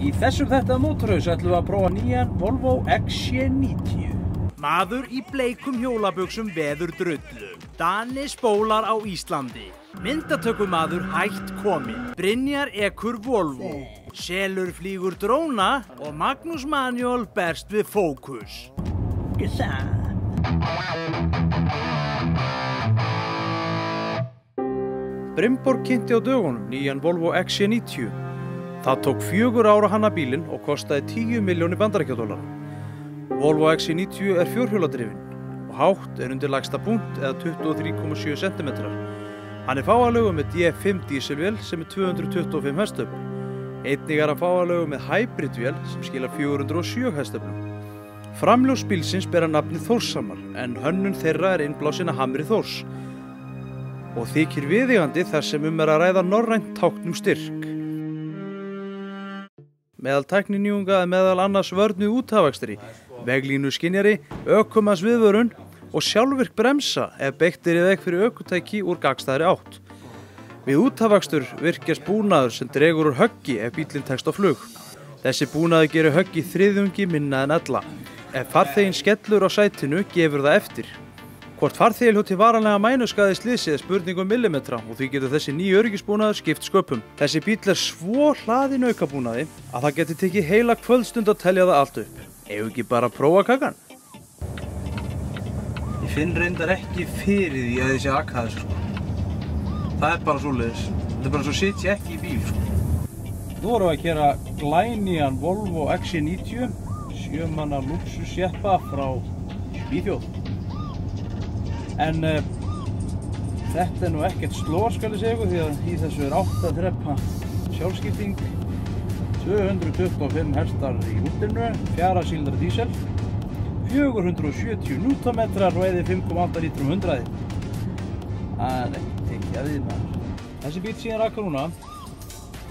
Í þessum þetta mótorhaus ætlum við að prófa nýjan Volvo XC90. Maður í bleikum hjólabuxum veður drullu. Dani spólar á Íslandi. Myndatökumaður hætt kominn. Brynjar ekur Volvo. Selur flýgur dróna og Magnús Manuel berst við fókus. Brynborg kynnti á dögunum nýjan Volvo XC90. Það tók 4 ára að hanna bílinn og kostaði 10 milljónir bandaríkjadollara. Volvo XC90 er fjórhjóladrifinn og hátt er undir lægsta punkt eða 23,7 cm. Hann er fáanlegur með D5 dísilvél sem er 225 hestöfl. Einnig er hann fáanlegur með hybridvél sem skilar 407 hestöflum. Framljós bílsins bera nafnið Þórshamar en hönnun þeirra er innblásin að hamri Þórs og þykir viðeigandi þar sem er að ræða norrænt tákn styrk. Meðal tækninýjunga er meðal annars vörnuð úthafakstri, veglínuskynjari, ökumannsviðvörun og sjálfvirk bremsa ef beitt er í veg fyrir ökutæki úr gagnstæðri átt. Við úthafvakstur virkjast búnaður sem dregur úr höggi ef bíllinn tekst á flug. Þessi búnaður gerir höggi þriðjungi minna en ella. Ef farþeginn skellur á sætinu gefur það eftir. Hvort farþegi hljóti varanlega mænuskaði slysið er spurning millimetra og því getur þessi nýju öryggisbúnaður skipt sköpum. Þessi bíll er svo hlaðinn aukabúnaði að það geti tekið heila kvöldstund að telja það allt upp. Eigum ekki bara að prófa kakan? Ég finn reyndar ekki fyrir því að ég sé að aka þessu sko. Það er bara svoleiðis. Þetta er bara svo sitt ég ekki í bíl sko. Nú erum við að keyra glænýjan Volvo XC90, 7 manna lúxusjeppa frá Svíþjóð. En þetta er nú ekkert slór skal ég segja ykkur því að í þessu er 8 þrepa sjálfskipting, 225 hestar í útinu, 4 sílindra dísel, 470 Nm og eða 5,8 lítrum 100. Það er ekki að því maður. Þessi bíl síðan raka núna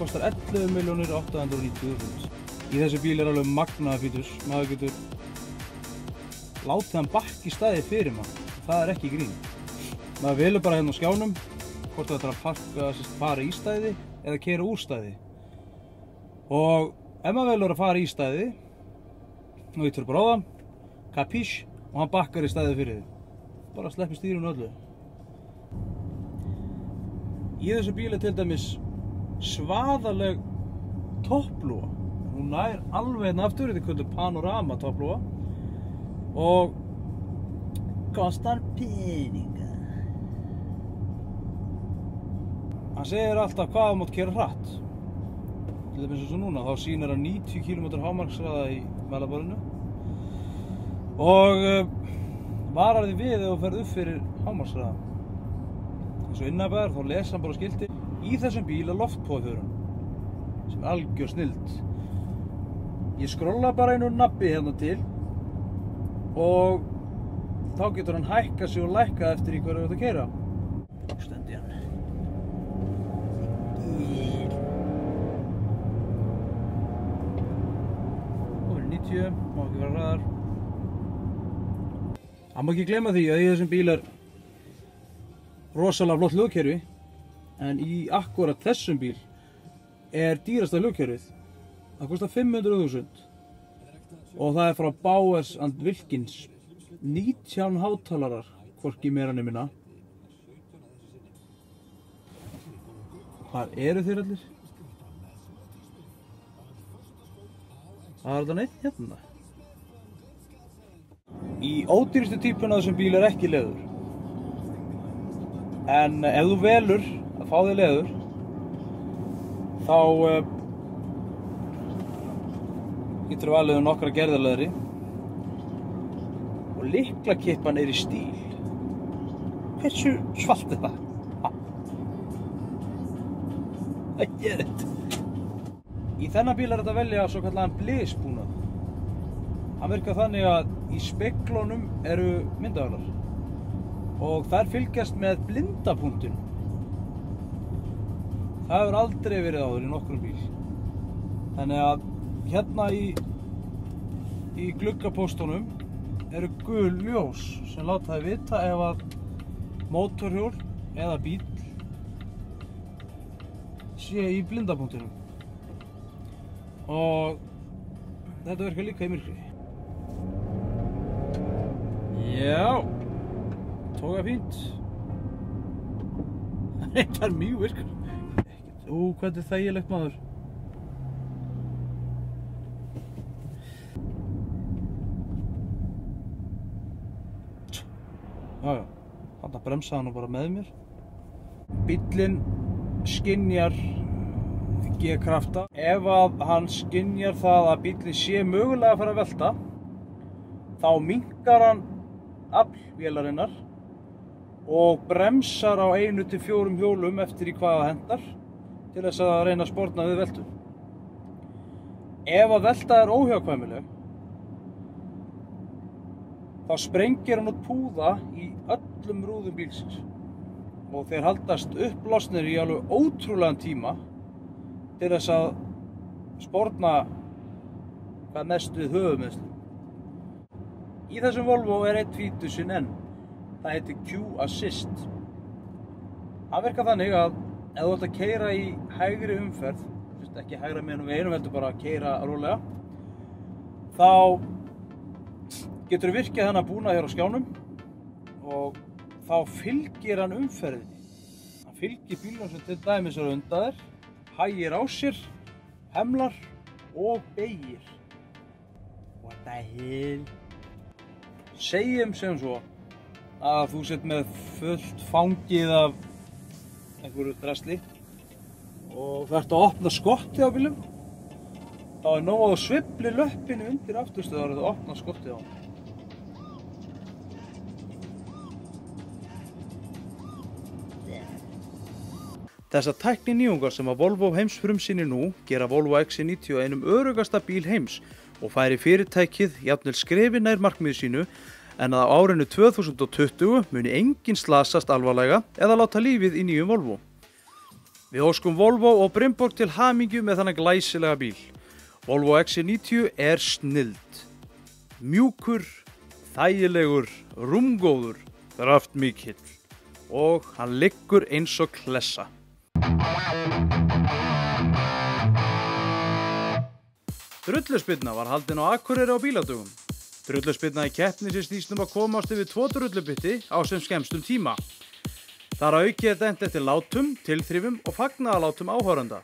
kostar 11.890.000. Í þessu bíl er alveg magnaða fítus. Maður getur látið hann bakk í staði fyrir maður. Það er ekki grín. Maður velur bara hérna á skjánum hvort það ætlar að fara í stæði eða keyra úr stæði. Og ef maður velur að fara í stæði og ítur bara á það, kapís, og hann bakkar í stæði fyrir því. Bara sleppi stýrinu öllu. Í þessu bíl er til dæmis svaðaleg topplúa. Hún nær alveg hérna aftur, þetta er kallað panorama topplúa og kostar peninga. Hann segir alltaf hvað mátt keyra hratt. Til dæmis eins og núna, þá sýnir hann 90 km hámarkshraða í Mælaborinu og varar því við ef þú ferð upp fyrir hámarkshraða. Eins og innanbæðar, þá lesa hann bara skilti. Í þessum bíl er loftpóðhjörun sem er algjör snilld. Ég skrolla bara inn úr nabbi hérna til og þá getur hann hækkað sig og lækkað eftir í hverju þú ert að keyra. Stendi hann. Og verið 90, má ekki vera hraðar. Það má ekki gleyma því að í þessum bíl er rosalega flott hljóðkerfi, en í akkúrat þessum bíl er dýrasta hljóðkerfið. Það kostar 500.000 og það er frá Bowers & Wilkins. 19 hátalarar, hvorki meira né minna. Hvar eru þeir allir? Það er þetta neitt hérna. Í ódýrustu típuna af þessum bíl er ekki leður. En ef þú velur að fá þig leður, þá getur þú valið nokkra gerðarleðri. Og lyklakippan er í stíl. Hversu svalt er það? Það gerir þetta. Í þennan bíl er þetta að velja svo kallaðan blysbúnað. Hann virkar þannig að í speglunum eru myndavélar og þær fylgjast með blindapunktinu. Það hefur aldrei verið áður í nokkrum bíl. Þannig að hérna í gluggapóstunum eru gul ljós sem láta þið vita ef að mótorhjól eða bíll sé í blindapunktinum. Og þetta virkar líka í myrkri. Já, tóka fínt. Þetta er mjög virkar. Hvað er þægilegt maður. Jájá, þarna bremsaði hann bara með mér. Bíllinn skynjar G-krafta. Ef að hann skynjar það að bíllinn sé mögulega að fara að velta, þá minnkar hann afl vélarinnar og bremsar á 1 til 4 hjólum eftir í hvað það hendar til þess að reyna að sporna við veltu. Ef að velta er óhjákvæmileg, þá sprengir hann út púða í öllum rúðum bílsins og þeir haldast uppblásnir í alveg ótrúlegan tíma til þess að sporna hvað mest við höfuðmeiðslum. Í þessum Volvo er einn fítusinn enn. Það heitir Q-Assist. Það virkar þannig að ef þú ert að keyra í hægri umferð, ekki hægra meðan við einum heldur bara að keyra rólega, þá getur virkið hann að búna hér á skjánum og þá fylgir hann umferðinni. Hann fylgir bílnum sem til dæmis er undan þér, hægir á sér, hemlar og beygir. What the hell? Segjum sem svo að þú sett með fullt fangið af einhverju drasli og þú ert að opna skottið á bílum, þá er nóg að þú sveiflir löppinu undir afturstöðar og þú opna skottið á hann. Þessar tækninýjungar sem að Volvo heimsfrumsýnir nú gera Volvo XC90 einum öruggasta bíl heims og færi fyrirtækið jafnvel skrefi nær markmiði sínu en að á árinu 2020 muni enginn slasast alvarlega eða láta lífið í nýjum Volvo. Við óskum Volvo og Brynborg til hamingju með þannig glæsilega bíl. Volvo XC90 er snilld. Mjúkur, þægilegur, rúmgóður, kraftmikill og hann liggur eins og klessa. Drulluspyrna var haldin á Akureyri á bíladögum. Drulluspyrna í keppni sem snýst að komast yfir 2 drullubytti á sem skemmstum tíma. Þar að auki er dæmt eftir látum, tilþrifum og fagnaðarlátum áhorfenda.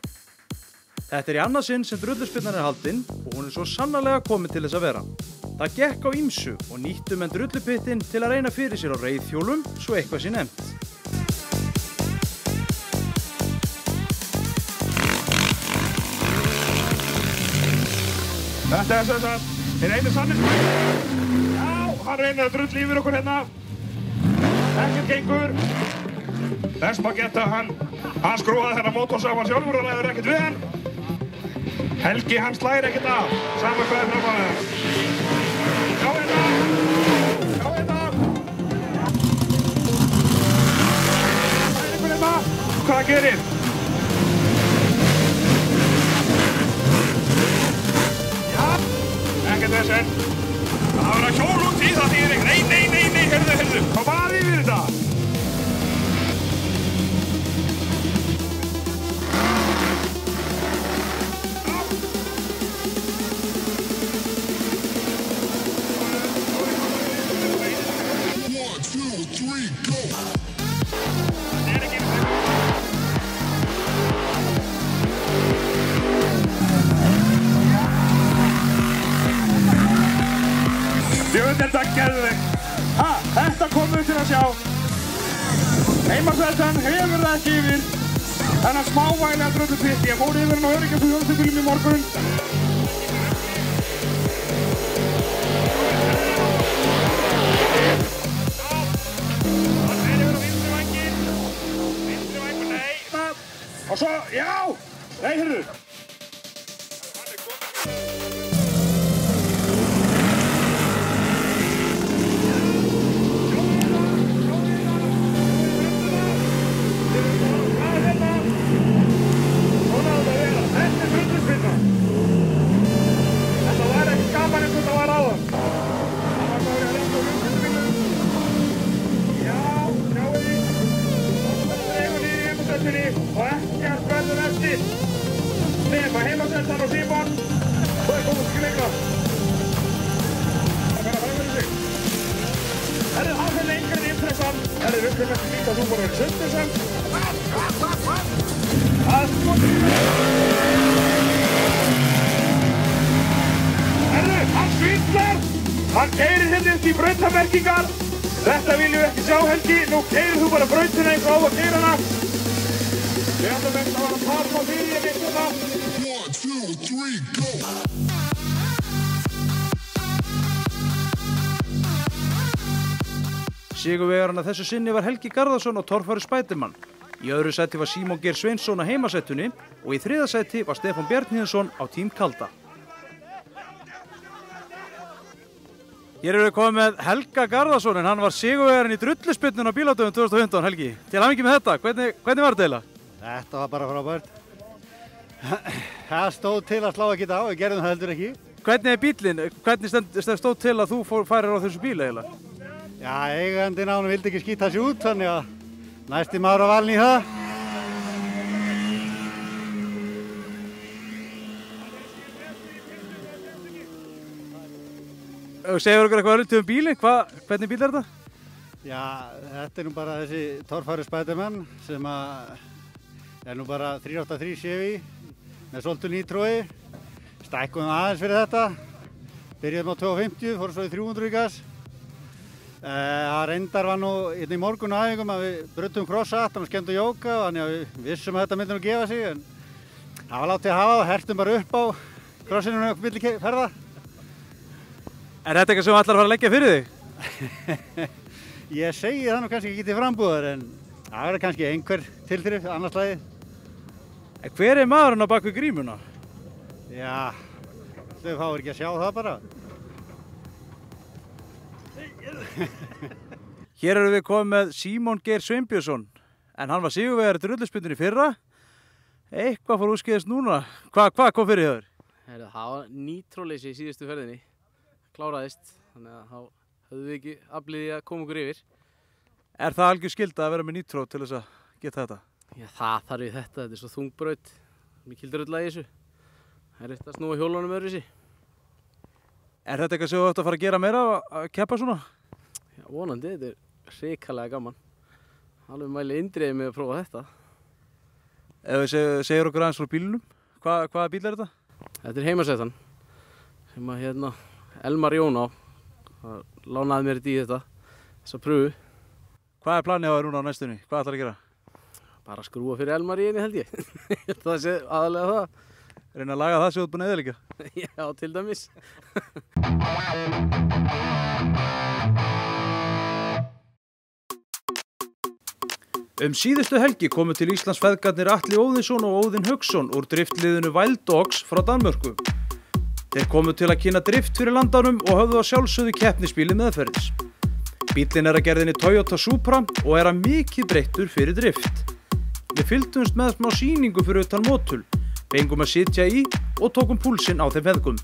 Þetta er í annað sinn sem drulluspyrnan er haldin og hún er svo sannarlega komin til þess að vera. Það gekk á ýmsu og nýttu menn drullupyttin til að reyna fyrir sér á reiðhjólum svo eitthvað sé nefnt. Þetta er sem sagt hinn eini sanni spæk. Já, hann reynir að drulla yfir okkur hérna. Ekkert gengur. Þess maður geta hann skrúfaði þennan mótor saman sjálfur og ræður ekkert við hann. Helgi hann slæðir ekkert af, saman hvað er fram að það. Já hérna! Já hérna! Það er einhver hérna. Hvað gerir? Ekkert vesen. Það var að hjóla út í það þýðir ekkert. Nei, heyrðu. Þá bara yfir þetta. Þetta er geðveikt. Þetta komum við til að sjá. Heimasveldan hefur það ekki yfir. Þennan smávægilega drullupytti. Ég fór yfir hann á öryggjaflugvélarflugvélum í morgun. Hann fer yfir á vinstri vænginn. Vinstri vængur, nei. Og svo, já! Nei, heyrðu. Og ekkert verður eftir nema heimasettan og Símon og komast ekki lengra. Það fara fram fyrir sig. Það fyrir lengra en Impressan. Það rökkum eftir líka þú bara verið Sundersen. Það hann svindlar. Hann keyrir hérna upp í brautamerkingar. Þetta viljum við ekki sjá, Helgi. Nú keyrir þú bara brautina eins og á að keyra hana. Við ætlum að vera að tapa fyrir ég veit þetta. 1, 2, 3, go! Sigurvegarinn að þessu sinni var Helgi Garðarsson og torfæri Spiderman. Í öðru sæti var Símon Geir Sveinsson á heimasættunni og í þriðja sæti var Stefán Bjarnhéðinsson á Team Kalda. Hér erum við komið með Helga Garðarsson en hann var sigurvegarinn í drulluspyrnunni á bíladöfum 2015, Helgi. Til hamingju með þetta, hvernig var þetta eiginlega? Þetta var bara frábært. Það stóð til að slá ekki á, við gerðum það heldur ekki. Hvernig er bílinn? Hvernig stóð til að þú færir á þessu bíl eiginlega? Já, eigandinn á hann vildi ekki skýta sig út, þannig að næsti maður á valin í það. Segur okkur eitthvað öllum bílinn, hvernig bíl er þetta? Já, þetta er nú bara þessi torfæri Spiderman sem er nú bara 383 Chevy með Soltu nitrói. Stækkum aðeins fyrir þetta. Byrjaðum á 250, fórum svo í 300 í gas. Það reyndar var nú í morgun á æfingum að við bruttum crossat og skemmtum jóka, þannig að við vissum að þetta myndi nú gefa sig en það var látið að hafa það, hertum bara upp á crossinu og milli ferða. Er þetta eitthvað sem þú ætlar að fara að leggja fyrir þig? Ég segi það nú kannski ekki til frambúðar en það verður kannski einhver tilþrif, annars lagið. En hver er maðurinn á bak við grímuna? Já, þau fáir ekki að sjá það bara. Hér erum við komið með Símon Geir Sveinbjörnsson en hann var sigurvegari í drulluspyrnunni í fyrra. Eitthvað fór úrskeiðast núna. Hvað kom fyrir þér? Það var nýtróleysi í síðustu ferðinni. Kláraðist, þannig að þá höfðum við ekki afliði að koma okkur yfir. Er það algjör skylda að vera með nýtró til þess að geta þetta? Já, það þarf við þetta er svo þungbraut. Mikil drulla í þessu. Það er eftir að snúa hjólunum öðruvísi. Er þetta eitthvað sem þú ætti að fara að gera meira að keppa svona? Já, vonandi, þetta er hrikalega gaman. Alveg mæli indriðið með að prófa þetta. Ef við segir okkur aðeins frá bílunum, hvaða bíl er þetta? Þetta er heimasettan sem að Elmar Jón á. Það lánaði mér þetta í þessa pröfu. Hvað er planið á þér núna á næstunni? Hvað ætlar að gera? Bara að skrúa fyrir Elmar í henni held ég. Það sé aðalega það. Reyna að laga það sem þú ert búin að eyðileggja? Já, til dæmis. Síðustu helgi komu til Íslands feðgarnir Atli Óðinsson og Óðinn Hauksson úr driftliðinu Wild Dogs frá Danmörku. Þeir komu til að kynna drift fyrir landanum og höfðu að sjálfsögðu keppnisbíli meðferðis. Bíllinn er að gerðinni Toyota Supra og er að mikið breyttur fyrir drift. Við fylgdumst með smá sýningu fyrir utan mótul, fengum að sitja í og tókum púlsinn á þeim feðgum.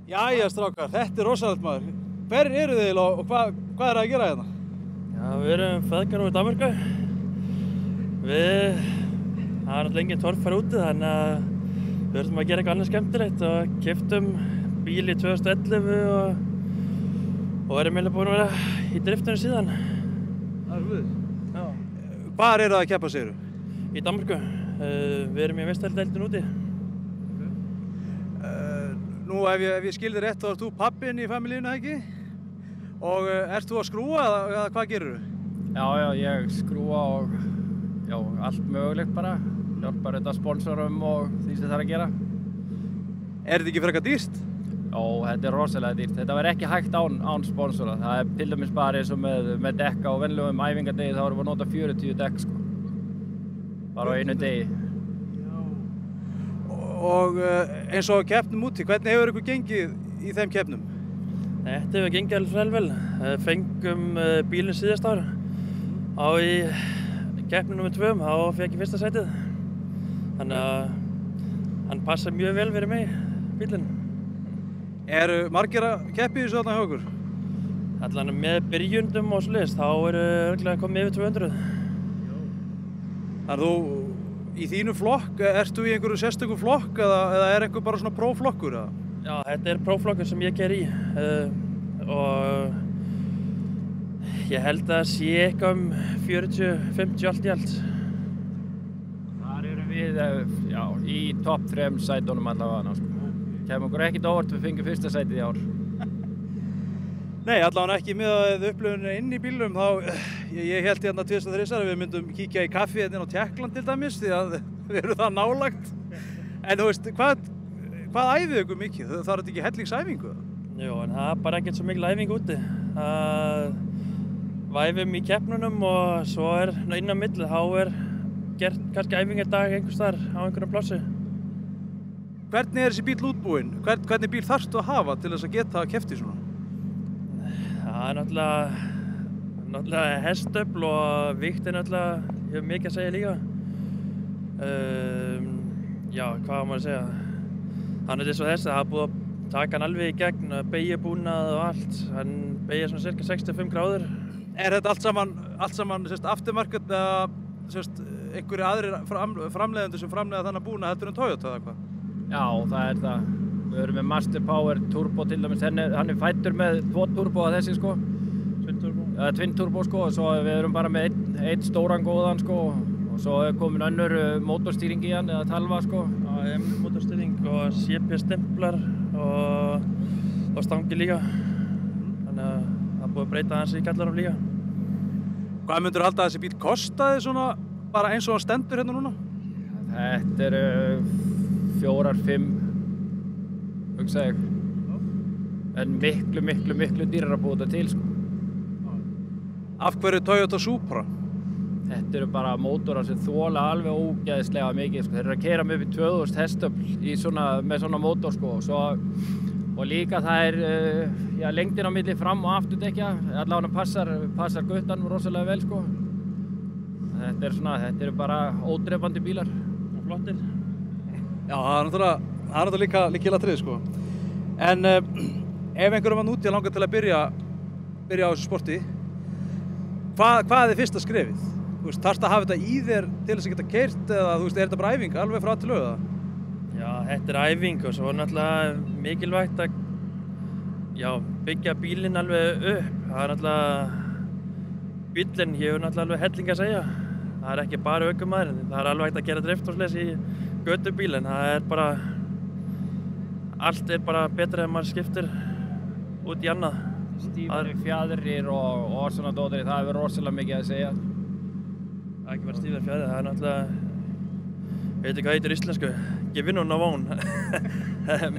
Jæja strákar, þetta er rosalegt maður. Hver eru þið og hvað er að gera hérna? Já, við erum feðgar úr Danmörku. Það er lengi torffæri úti þannig að við verðum að gera eitthvað annað skemmtilegt og keyptum bíl í 2011 og erum eiginlega búin að vera í driftunum síðan. Það er við? Já. Hvar eru það að keppa segirðu? Í Danmörku. Við erum í meistaradeildinni úti. Nú ef ég skil þig rétt þá ert þú pappinn í familíinu, ekki? Og ert þú að skrúa eða hvað gerirðu? Já, ég skrúa og allt mögulegt bara. Hjálpar þetta sponsorum og því sem það er að gera. Er þetta ekki frekar dýrt? Já, þetta er rosalega dýrt. Þetta verður ekki hægt án sponsora. Það er til dæmis bara eins og með dekka og venjulegum æfingadegi þá erum við að nota 40 dekk sko. Bara á einu degi. Og eins og keppnum úti, hvernig hefur ykkur gengið í þeim keppnum? Þetta hefur gengið alveg vel. Fengum bílinn síðast ár. Í keppni nr. 2 þá fekk ég fyrsta sætið. Þannig að hann passar mjög vel fyrir mig, bílinn. Eru margir að keppa í þessu þarna hjá okkur? Allan með byrjundum og svoleiðis, þá eru örugglega komið yfir 200. Þannig að þú í þínu flokk, ertu í einhverju sérstökum flokk eða er einhver bara svona próflokkur? Já, þetta er próflokkur sem ég ker í og ég held að sé eitthvað 40-50 allt í allt. Þar erum við í topp 3 sætunum allavega. Kemur okkur ekkert óvart við fengum fyrsta sætið í ár. Nei, allavega ekki með upplöfunni inn í bílum. Ég held hérna 2003 að við myndum kíkja í kaffi hérna á Tékkland til dæmis því að við erum það nálægt. En þú veist, hvað æfið ykkur mikið? Það er ekki hellingsæfingu? Jú, en það er bara ekkert svo mikil æfing úti. Við æfum í keppnunum og svo inn á milli þá gert kannski æfingardag einhvers staðar á einhverjum plássi. Hvernig er þessi bíl útbúinn? Hvernig bíl þarftu að hafa til þess að geta keppt í svona? Það er náttúrulega hestöfl og víkt er náttúrulega, ég hef mikið að segja líka. Já, hvað var maður að segja? Hann er eins og þessi, það er búið að taka hann alveg í gegn, beygjubúnað og allt. Hann beygir svona cirka 65 gráður. Er þetta allt saman aftermarket eða einhverju aðrir framleiðendur sem framleiða þannig búnað heldur en Toyota eða hvað? Já, það er það. Við erum með Master Power Turbo til dæmis, hann er fæddur með 2 turbo að þessi sko. Twin turbo sko, og svo við erum bara með einn stóran góðan sko, og svo er komin önnur mótorstýring í hann eða talva sko. Mótorstýring og CP-stemplar og stangi líka. Þannig að það er búið að breyta hans í gallarum líka. Hvað myndirðu halda að þessi bíl kostaði svona bara eins og hann stendur hérna núna? Þetta eru 4-5 hugsa ég. En miklu dýrar að búa þetta til sko. Af hverju Toyota Supra? Þetta eru bara mótorar sem þola alveg ógeðslega mikið sko. Þeir eru að keyra með upp í 2000 hestöfl með svona mótor sko. Og líka það er lengdin á milli fram- og afturdekja. Allavega passar guttan rosalega vel sko. Þetta eru bara ódrepandi bílar. Og flottir. Já, það er náttúrulega líka lykilatriði sko. En ef einhverjum var núti að langa til að byrja á þessu sporti, hvað er fyrsta skrefið? Þú veist, þarftu að hafa þetta í þér til þess að geta keyrt eða þú veist, er þetta bara æfing alveg frá til lögða? Já, þetta er æfing og svo er náttúrulega mikilvægt að byggja bílinn alveg upp. Það er náttúrulega, bílinn hefur náttúrulega alveg helling að segja. Það er ekki bara ökumaður, það er alveg hægt að gera drift og slis í götubíl, en það er bara, allt er bara betra ef maður skiptir út í annað. Stífari fjaðrir og svona dótari, það hefur rosalega mikið að segja. Það er ekki bara stífari fjaðrir, það er náttúrulega, ég veit ekki hvað heitir íslensku, gewinnunarvogn,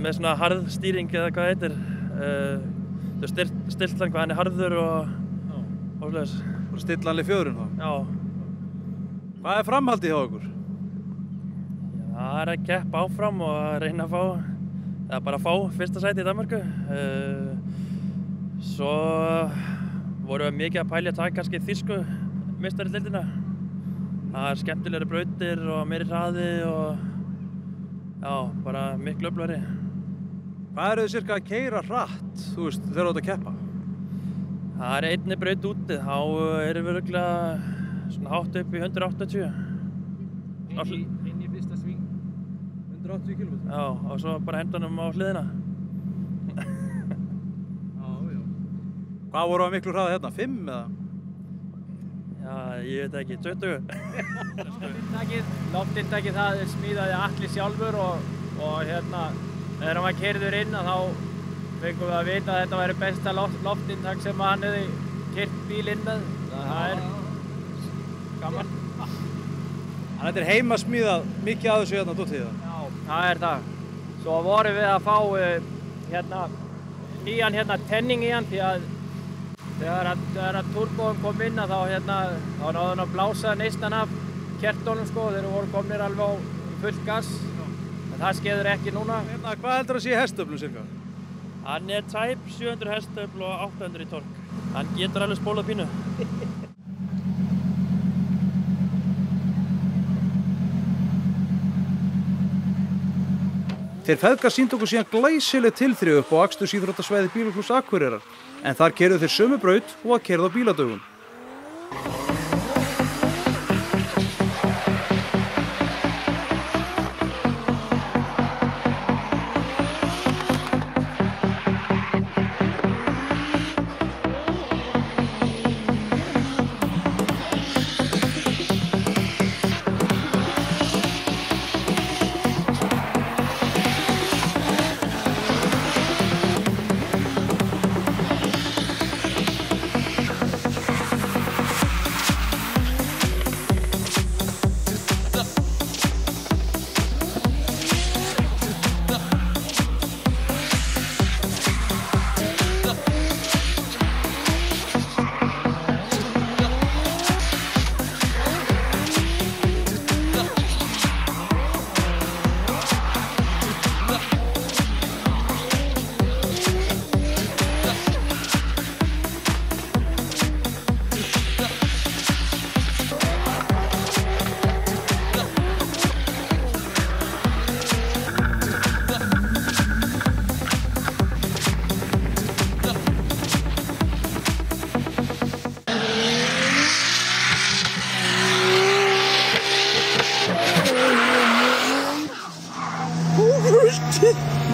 með svona harðstýring eða hvað heitir. Þú stilt hann hvað hann er harður og svoleiðis. Þú still hann í fjörun þá? Já. Hvað er framhaldið hjá okkur? Það er að keppa áfram og að reyna að fá fyrsta sæti í Danmörku. Svo vorum við mikið að pæla að taka kannski þýsku meistaradeildina. Það er skemmtilegri brautir og meiri hraði og bara miklu öflugri. Hvað eru þið cirka að keyra hratt, þú veist, þegar þú ert að keppa? Það einni braut úti, þá erum við örugglega svona hátt upp í 180. Inn í fyrsta sving. 180 km? Já, og svo bara hendanum á hliðina. Já. Hvað voru á miklu hraða hérna, 5 eða? Já, ég veit ekki, 20. Loftintakið það smíðaði Atli sjálfur og hérna, þegar hann var keyrður inn þá fengum við að vita að þetta væri besta loftintak sem hann hefði keyrt bílinn með. Það er gaman. Þannig að þetta er heimasmíðað mikið að þessu hérna dótið það? Já, það er það. Svo vorum við að fá nýjan tenning í hann því að þegar að turbóin kom inn þá náði hann að blása neistan af kertunum sko þegar voru komnir alveg á fullt gas. En það skeður ekki núna. Hvað heldur að sé hestöflum cirka? Hann er tæp 700 hestöfl og 800 í tork. Hann getur alveg spólað pínu. Þeir feðgar sýndu okkur síðan glæsileg tilþrif upp á akstursíþróttasvæði Bílaklúbbs Akureyrar, en þar keyrðu þeir sömu braut og að keyrðu á bíladögum.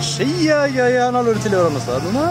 Segja, hann alveg til yfir annars staðar núna.